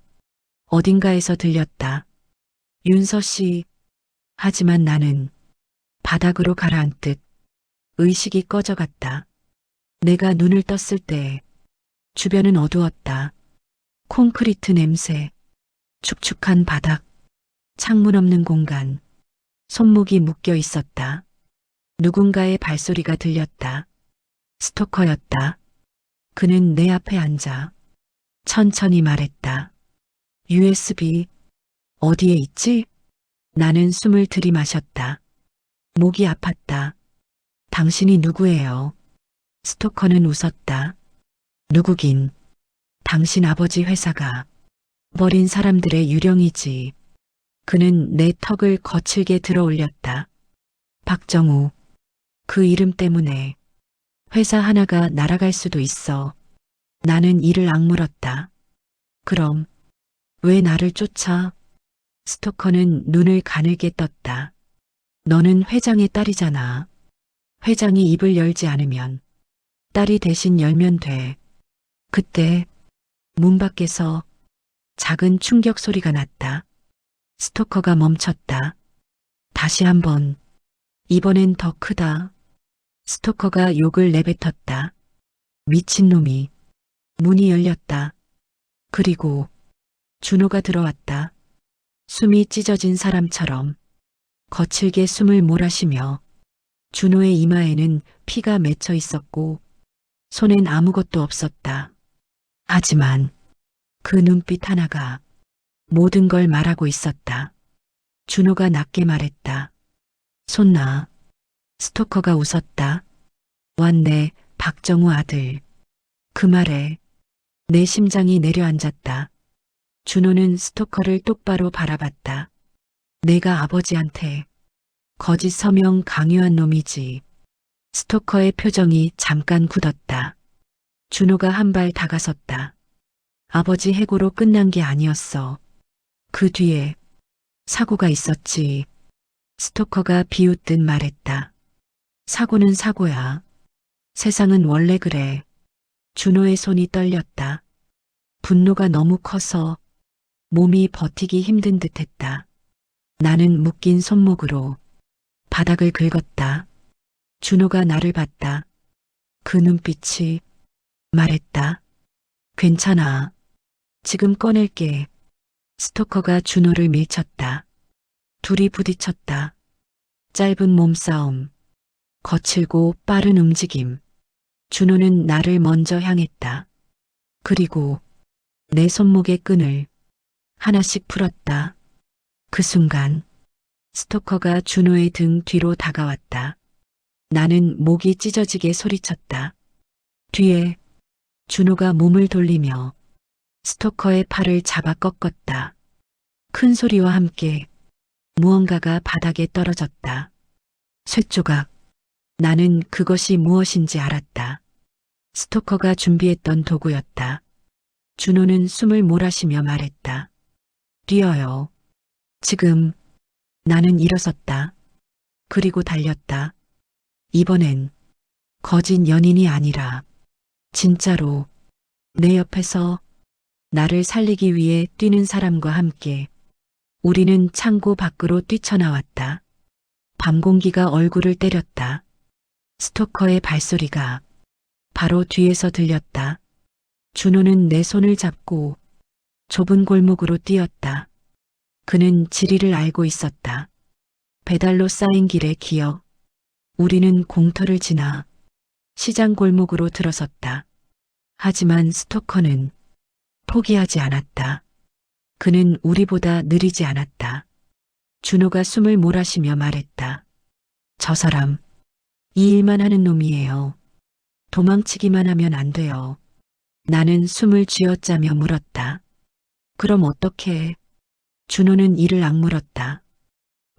어딘가에서 들렸다. 윤서 씨. 하지만 나는 바닥으로 가라앉듯 의식이 꺼져갔다. 내가 눈을 떴을 때 주변은 어두웠다. 콘크리트 냄새, 축축한 바닥, 창문 없는 공간, 손목이 묶여 있었다. 누군가의 발소리가 들렸다. 스토커였다. 그는 내 앞에 앉아 천천히 말했다. USB 어디에 있지? 나는 숨을 들이마셨다. 목이 아팠다. 당신이 누구예요? 스토커는 웃었다. 누구긴. 당신 아버지 회사가 버린 사람들의 유령이지. 그는 내 턱을 거칠게 들어 올렸다. 박정우. 그 이름 때문에 회사 하나가 날아갈 수도 있어. 나는 이를 악물었다. 그럼 왜 나를 쫓아? 스토커는 눈을 가늘게 떴다. 너는 회장의 딸이잖아. 회장이 입을 열지 않으면 딸이 대신 열면 돼. 그때 문 밖에서 작은 충격 소리가 났다. 스토커가 멈췄다. 다시 한번. 이번엔 더 크다. 스토커가 욕을 내뱉었다. 미친놈이. 문이 열렸다. 그리고 준호가 들어왔다. 숨이 찢어진 사람처럼 거칠게 숨을 몰아쉬며 준호의 이마에는 피가 맺혀 있었고 손엔 아무것도 없었다. 하지만 그 눈빛 하나가 모든 걸 말하고 있었다. 준호가 낮게 말했다. 손 놔. 스토커가 웃었다. 왔네, 박정우 아들. 그 말에 내 심장이 내려앉았다. 준호는 스토커를 똑바로 바라봤다. 내가 아버지한테 거짓 서명 강요한 놈이지. 스토커의 표정이 잠깐 굳었다. 준호가 한 발 다가섰다. 아버지 해고로 끝난 게 아니었어. 그 뒤에 사고가 있었지. 스토커가 비웃듯 말했다. 사고는 사고야. 세상은 원래 그래. 준호의 손이 떨렸다. 분노가 너무 커서 몸이 버티기 힘든 듯했다. 나는 묶인 손목으로 바닥을 긁었다. 준호가 나를 봤다. 그 눈빛이 말했다. 괜찮아. 지금 꺼낼게. 스토커가 준호를 밀쳤다. 둘이 부딪혔다. 짧은 몸싸움. 거칠고 빠른 움직임. 준호는 나를 먼저 향했다. 그리고 내 손목의 끈을 하나씩 풀었다. 그 순간 스토커가 준호의 등 뒤로 다가왔다. 나는 목이 찢어지게 소리쳤다. 뒤에 준호가 몸을 돌리며 스토커의 팔을 잡아 꺾었다. 큰 소리와 함께 무언가가 바닥에 떨어졌다. 쇳조각. 나는 그것이 무엇인지 알았다. 스토커가 준비했던 도구였다. 준호는 숨을 몰아쉬며 말했다. 뛰어요. 지금. 나는 일어섰다. 그리고 달렸다. 이번엔 거짓 연인이 아니라 진짜로 내 옆에서 나를 살리기 위해 뛰는 사람과 함께 우리는 창고 밖으로 뛰쳐나왔다. 밤 공기가 얼굴을 때렸다. 스토커의 발소리가 바로 뒤에서 들렸다. 준호는 내 손을 잡고 좁은 골목으로 뛰었다. 그는 지리를 알고 있었다. 배달로 쌓인 길의 기억. 우리는 공터를 지나 시장 골목으로 들어섰다. 하지만 스토커는 포기하지 않았다. 그는 우리보다 느리지 않았다. 준호가 숨을 몰아쉬며 말했다. 저 사람, 이 일만 하는 놈이에요. 도망치기만 하면 안 돼요. 나는 숨을 쥐어짜며 물었다. 그럼 어떻게 해? 준호는 이를 악물었다.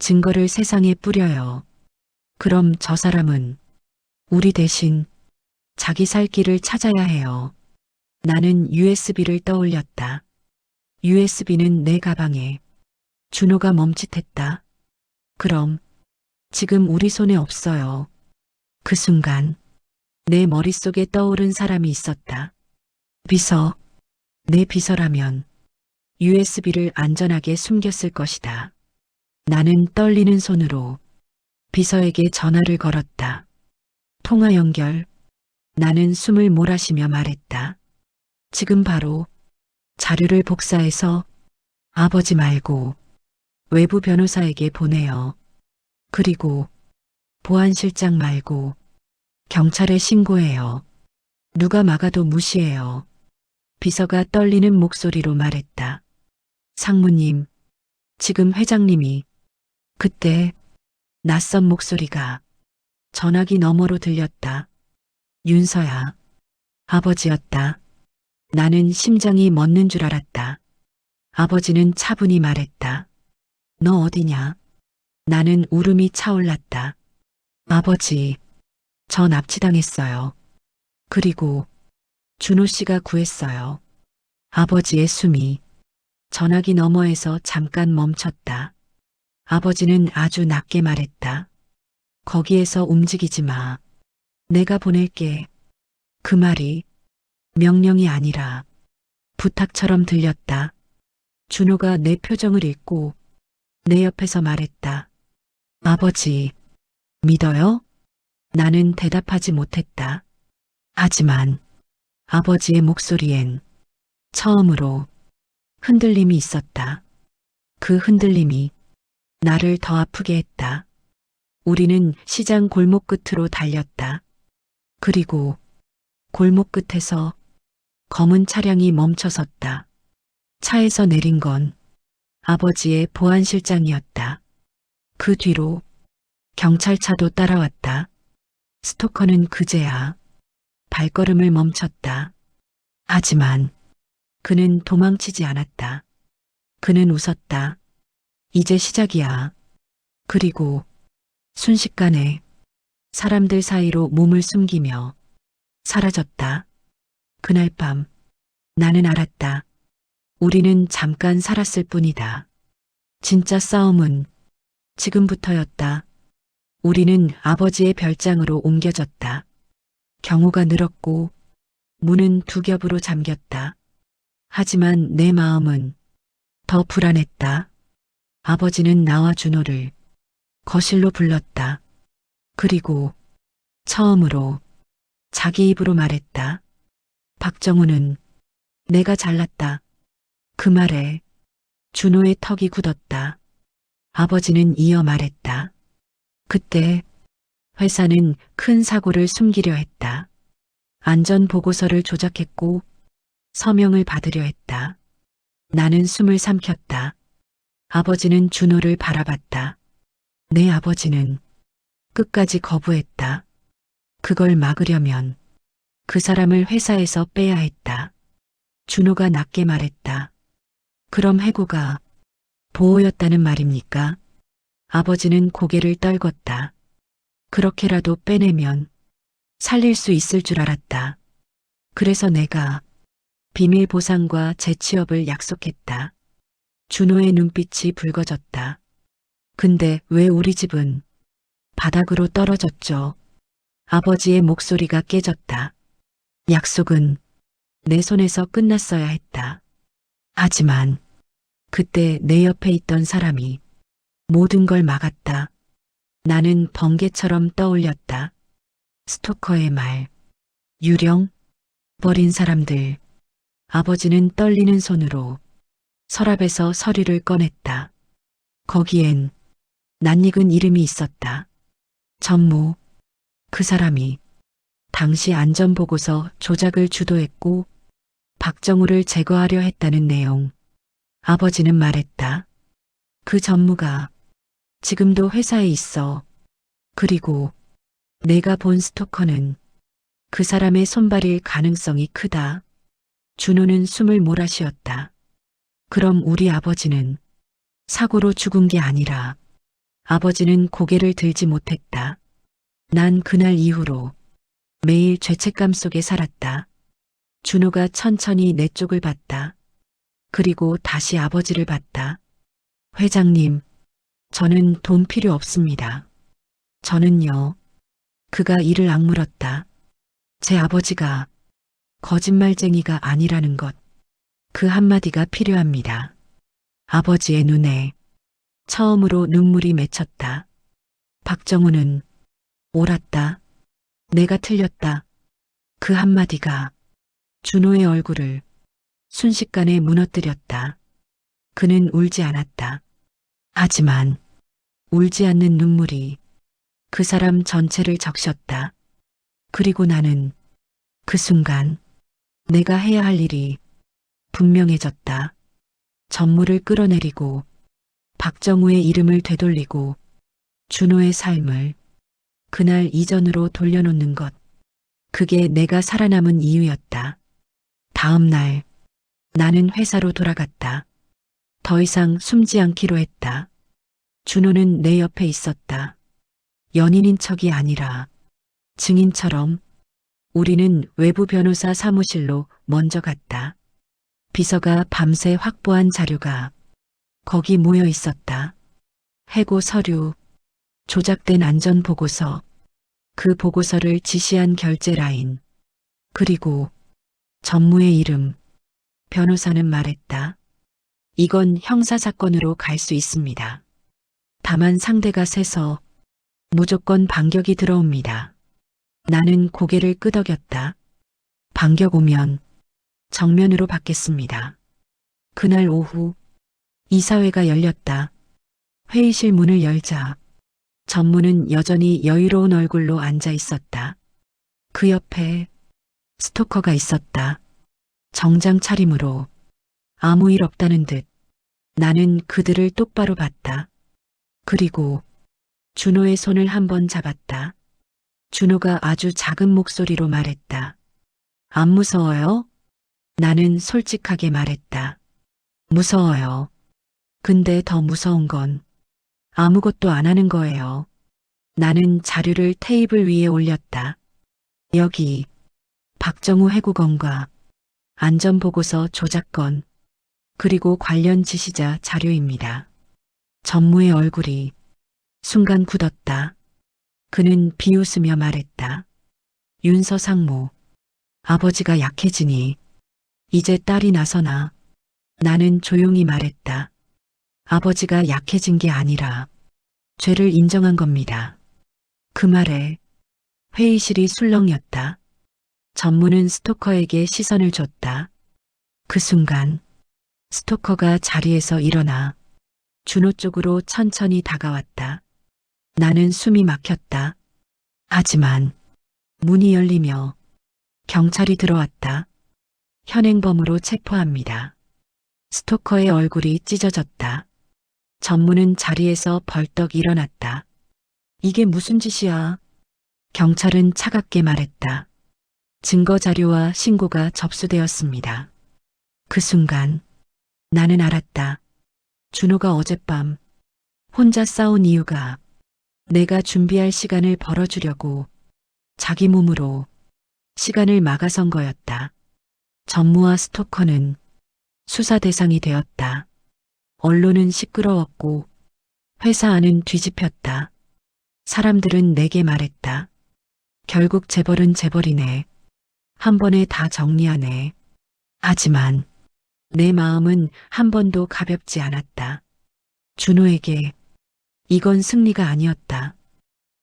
증거를 세상에 뿌려요. 그럼 저 사람은 우리 대신 자기 살 길을 찾아야 해요. 나는 USB를 떠올렸다. USB는 내 가방에. 준호가 멈칫했다. 그럼 지금 우리 손에 없어요. 그 순간 내 머릿속에 떠오른 사람이 있었다. 비서. 내 비서라면 USB를 안전하게 숨겼을 것이다. 나는 떨리는 손으로 비서에게 전화를 걸었다. 통화 연결. 나는 숨을 몰아쉬며 말했다. 지금 바로 자료를 복사해서 아버지 말고 외부 변호사에게 보내요. 그리고 보안실장 말고 경찰에 신고해요. 누가 막아도 무시해요. 비서가 떨리는 목소리로 말했다. 상무님, 지금 회장님이. 그때 낯선 목소리가 전화기 너머로 들렸다. 윤서야. 아버지였다. 나는 심장이 멎는 줄 알았다. 아버지는 차분히 말했다. 너 어디냐? 나는 울음이 차올랐다. 아버지, 저 납치당했어요. 그리고 준호 씨가 구했어요. 아버지의 숨이 전화기 너머에서 잠깐 멈췄다. 아버지는 아주 낮게 말했다. 거기에서 움직이지 마. 내가 보낼게. 그 말이 명령이 아니라 부탁처럼 들렸다. 준호가 내 표정을 읽고 내 옆에서 말했다. 아버지, 믿어요? 나는 대답하지 못했다. 하지만 아버지의 목소리엔 처음으로 흔들림이 있었다. 그 흔들림이 나를 더 아프게 했다. 우리는 시장 골목 끝으로 달렸다. 그리고 골목 끝에서 검은 차량이 멈춰섰다. 차에서 내린 건 아버지의 보안실장이었다. 그 뒤로 경찰차도 따라왔다. 스토커는 그제야 발걸음을 멈췄다. 하지만 그는 도망치지 않았다. 그는 웃었다. 이제 시작이야. 그리고 순식간에 사람들 사이로 몸을 숨기며 사라졌다. 그날 밤 나는 알았다. 우리는 잠깐 살았을 뿐이다. 진짜 싸움은 지금부터였다. 우리는 아버지의 별장으로 옮겨졌다. 경호가 늘었고 문은 두 겹으로 잠겼다. 하지만 내 마음은 더 불안했다. 아버지는 나와 준호를 거실로 불렀다. 그리고 처음으로 자기 입으로 말했다. 박정우는 내가 잘났다. 그 말에 준호의 턱이 굳었다. 아버지는 이어 말했다. 그때 회사는 큰 사고를 숨기려 했다. 안전보고서를 조작했고 서명을 받으려 했다. 나는 숨을 삼켰다. 아버지는 준호를 바라봤다. 내 아버지는 끝까지 거부했다. 그걸 막으려면 그 사람을 회사에서 빼야 했다. 준호가 낮게 말했다. 그럼 해고가 보호였다는 말입니까? 아버지는 고개를 떨궜다. 그렇게라도 빼내면 살릴 수 있을 줄 알았다. 그래서 내가 비밀 보상과 재취업을 약속했다. 준호의 눈빛이 붉어졌다. 근데 왜 우리 집은 바닥으로 떨어졌죠? 아버지의 목소리가 깨졌다. 약속은 내 손에서 끝났어야 했다. 하지만 그때 내 옆에 있던 사람이 모든 걸 막았다. 나는 번개처럼 떠올렸다. 스토커의 말, 유령, 버린 사람들. 아버지는 떨리는 손으로 서랍에서 서류를 꺼냈다. 거기엔 낯익은 이름이 있었다. 전무. 그 사람이 당시 안전보고서 조작을 주도했고 박정우를 제거하려 했다는 내용. 아버지는 말했다. 그 전무가 지금도 회사에 있어. 그리고 내가 본 스토커는 그 사람의 손발일 가능성이 크다. 준호는 숨을 몰아쉬었다. 그럼 우리 아버지는 사고로 죽은 게 아니라. 아버지는 고개를 들지 못했다. 난 그날 이후로 매일 죄책감 속에 살았다. 준호가 천천히 내 쪽을 봤다. 그리고 다시 아버지를 봤다. 회장님, 저는 돈 필요 없습니다. 저는요. 그가 이를 악물었다. 제 아버지가 거짓말쟁이가 아니라는 것. 그 한마디가 필요합니다. 아버지의 눈에 처음으로 눈물이 맺혔다. 박정우는 옳았다. 내가 틀렸다. 그 한마디가 준호의 얼굴을 순식간에 무너뜨렸다. 그는 울지 않았다. 하지만 울지 않는 눈물이 그 사람 전체를 적셨다. 그리고 나는 그 순간 내가 해야 할 일이 분명해졌다. 전무를 끌어내리고 박정우의 이름을 되돌리고 준호의 삶을 그날 이전으로 돌려놓는 것. 그게 내가 살아남은 이유였다. 다음 날 나는 회사로 돌아갔다. 더 이상 숨지 않기로 했다. 준호는 내 옆에 있었다. 연인인 척이 아니라 증인처럼. 우리는 외부 변호사 사무실로 먼저 갔다. 비서가 밤새 확보한 자료가 거기 모여 있었다. 해고 서류, 조작된 안전보고서, 그 보고서를 지시한 결제 라인, 그리고 전무의 이름. 변호사는 말했다. 이건 형사사건으로 갈 수 있습니다. 다만 상대가 세서 무조건 반격이 들어옵니다. 나는 고개를 끄덕였다. 반격 오면 정면으로 받겠습니다. 그날 오후 이사회가 열렸다. 회의실 문을 열자 전무는 여전히 여유로운 얼굴로 앉아 있었다. 그 옆에 스토커가 있었다. 정장 차림으로 아무 일 없다는 듯. 나는 그들을 똑바로 봤다. 그리고 준호의 손을 한번 잡았다. 준호가 아주 작은 목소리로 말했다. 안 무서워요? 나는 솔직하게 말했다. 무서워요. 근데 더 무서운 건 아무것도 안 하는 거예요. 나는 자료를 테이블 위에 올렸다. 여기 박정우 해고건과 안전보고서 조작건, 그리고 관련 지시자 자료입니다. 전무의 얼굴이 순간 굳었다. 그는 비웃으며 말했다. 윤서 상무, 아버지가 약해지니 이제 딸이 나서나. 나는 조용히 말했다. 아버지가 약해진 게 아니라 죄를 인정한 겁니다. 그 말에 회의실이 술렁였다. 전무는 스토커에게 시선을 줬다. 그 순간 스토커가 자리에서 일어나 준호 쪽으로 천천히 다가왔다. 나는 숨이 막혔다. 하지만 문이 열리며 경찰이 들어왔다. 현행범으로 체포합니다. 스토커의 얼굴이 찢어졌다. 전무는 자리에서 벌떡 일어났다. 이게 무슨 짓이야? 경찰은 차갑게 말했다. 증거 자료와 신고가 접수되었습니다. 그 순간 나는 알았다. 준호가 어젯밤 혼자 싸운 이유가 내가 준비할 시간을 벌어주려고 자기 몸으로 시간을 막아선 거였다. 전무와 스토커는 수사 대상이 되었다. 언론은 시끄러웠고 회사 안은 뒤집혔다. 사람들은 내게 말했다. 결국 재벌은 재벌이네. 한 번에 다 정리하네. 하지만 내 마음은 한 번도 가볍지 않았다. 준호에게 이건 승리가 아니었다.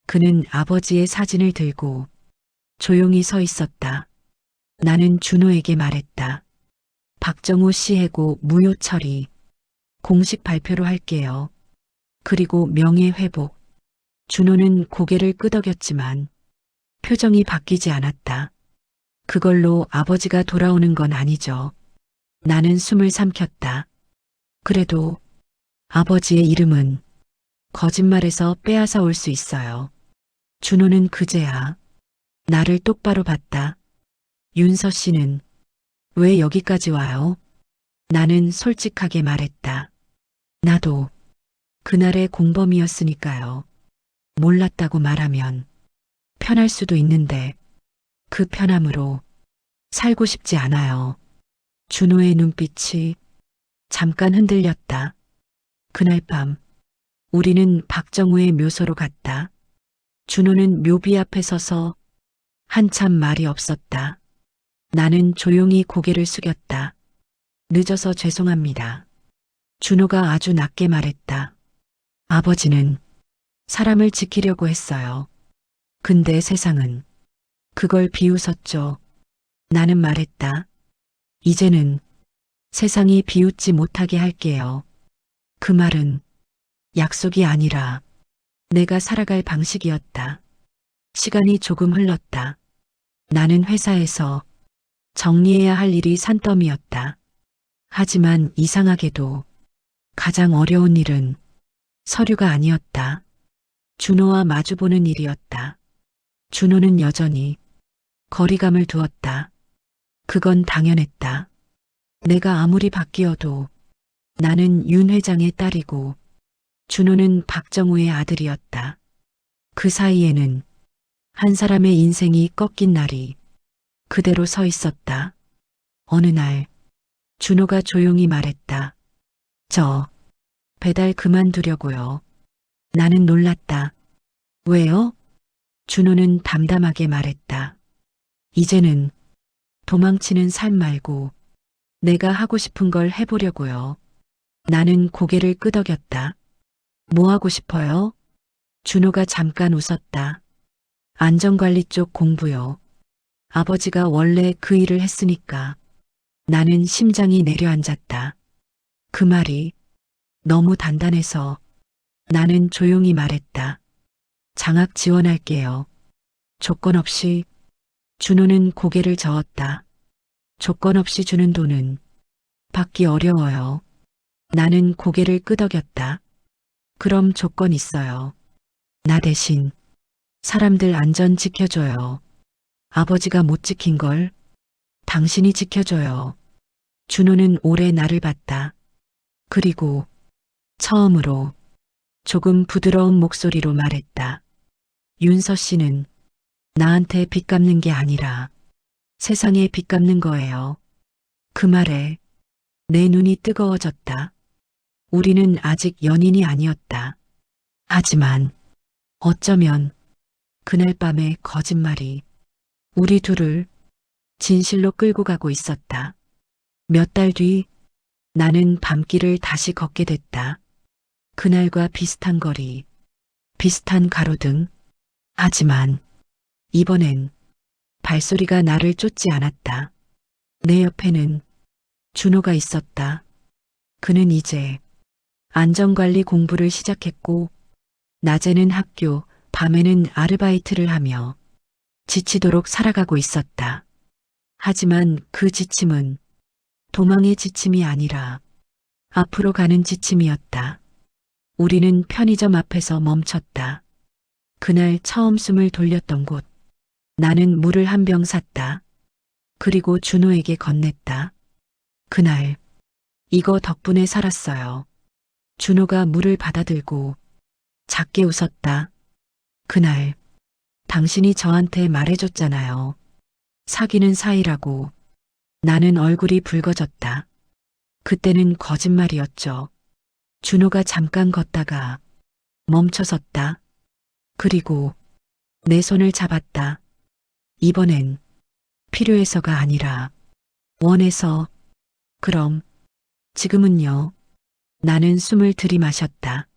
그는 아버지의 사진을 들고 조용히 서 있었다. 나는 준호에게 말했다. 박정우 씨 해고 무효 처리 공식 발표로 할게요. 그리고 명예 회복. 준호는 고개를 끄덕였지만 표정이 바뀌지 않았다. 그걸로 아버지가 돌아오는 건 아니죠. 나는 숨을 삼켰다. 그래도 아버지의 이름은 거짓말에서 빼앗아 올 수 있어요. 준호는 그제야 나를 똑바로 봤다. 윤서 씨는 왜 여기까지 와요? 나는 솔직하게 말했다. 나도 그날의 공범이었으니까요. 몰랐다고 말하면 편할 수도 있는데 그 편함으로 살고 싶지 않아요. 준호의 눈빛이 잠깐 흔들렸다. 그날 밤 우리는 박정우의 묘소로 갔다. 준호는 묘비 앞에 서서 한참 말이 없었다. 나는 조용히 고개를 숙였다. 늦어서 죄송합니다. 준호가 아주 낮게 말했다. 아버지는 사람을 지키려고 했어요. 근데 세상은 그걸 비웃었죠. 나는 말했다. 이제는 세상이 비웃지 못하게 할게요. 그 말은 약속이 아니라 내가 살아갈 방식이었다. 시간이 조금 흘렀다. 나는 회사에서 정리해야 할 일이 산더미였다. 하지만 이상하게도 가장 어려운 일은 서류가 아니었다. 준호와 마주보는 일이었다. 준호는 여전히 거리감을 두었다. 그건 당연했다. 내가 아무리 바뀌어도 나는 윤 회장의 딸이고 준호는 박정우의 아들이었다. 그 사이에는 한 사람의 인생이 꺾인 날이 그대로 서 있었다. 어느 날 준호가 조용히 말했다. 저 배달 그만두려고요. 나는 놀랐다. 왜요? 준호는 담담하게 말했다. 이제는 도망치는 삶 말고 내가 하고 싶은 걸 해보려고요. 나는 고개를 끄덕였다. 뭐 하고 싶어요? 준호가 잠깐 웃었다. 안전관리 쪽 공부요. 아버지가 원래 그 일을 했으니까. 나는 심장이 내려앉았다. 그 말이 너무 단단해서 나는 조용히 말했다. 장학 지원할게요. 조건 없이. 준호는 고개를 저었다. 조건 없이 주는 돈은 받기 어려워요. 나는 고개를 끄덕였다. 그럼 조건 있어요. 나 대신 사람들 안전 지켜줘요. 아버지가 못 지킨 걸 당신이 지켜줘요. 준호는 오래 나를 봤다. 그리고 처음으로 조금 부드러운 목소리로 말했다. 윤서 씨는 나한테 빚 갚는 게 아니라 세상에 빚 갚는 거예요. 그 말에 내 눈이 뜨거워졌다. 우리는 아직 연인이 아니었다. 하지만 어쩌면 그날 밤의 거짓말이 우리 둘을 진실로 끌고 가고 있었다. 몇 달 뒤 나는 밤길을 다시 걷게 됐다. 그날과 비슷한 거리, 비슷한 가로등. 하지만 이번엔 발소리가 나를 쫓지 않았다. 내 옆에는 준호가 있었다. 그는 이제 안전관리 공부를 시작했고 낮에는 학교, 밤에는 아르바이트를 하며 지치도록 살아가고 있었다. 하지만 그 지침은 도망의 지침이 아니라 앞으로 가는 지침이었다. 우리는 편의점 앞에서 멈췄다. 그날 처음 숨을 돌렸던 곳. 나는 물을 한 병 샀다. 그리고 준호에게 건넸다. 그날 이거 덕분에 살았어요. 준호가 물을 받아들고 작게 웃었다. 그날 당신이 저한테 말해줬잖아요. 사귀는 사이라고. 나는 얼굴이 붉어졌다. 그때는 거짓말이었죠. 준호가 잠깐 걷다가 멈춰섰다. 그리고 내 손을 잡았다. 이번엔 필요해서가 아니라 원해서. 그럼 지금은요? 나는 숨을 들이마셨다.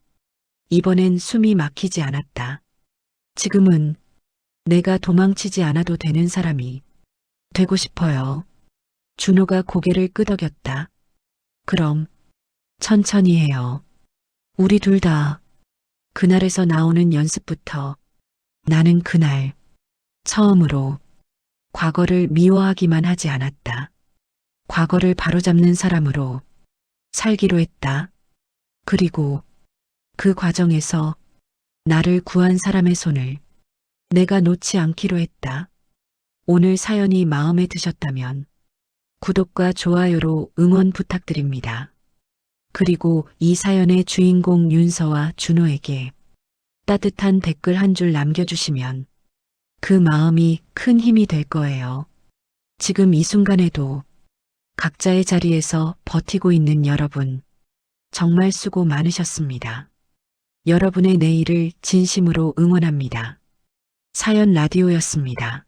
이번엔 숨이 막히지 않았다. 지금은 내가 도망치지 않아도 되는 사람이 되고 싶어요. 준호가 고개를 끄덕였다. 그럼 천천히 해요. 우리 둘 다 그날에서 나오는 연습부터. 나는 그날 처음으로 과거를 미워하기만 하지 않았다. 과거를 바로잡는 사람으로 살기로 했다. 그리고 그 과정에서 나를 구한 사람의 손을 내가 놓지 않기로 했다. 오늘 사연이 마음에 드셨다면 구독과 좋아요로 응원 부탁드립니다. 그리고 이 사연의 주인공 윤서와 준호에게 따뜻한 댓글 한 줄 남겨주시면 그 마음이 큰 힘이 될 거예요. 지금 이 순간에도 각자의 자리에서 버티고 있는 여러분, 정말 수고 많으셨습니다. 여러분의 내일을 진심으로 응원합니다. 사연 라디오였습니다.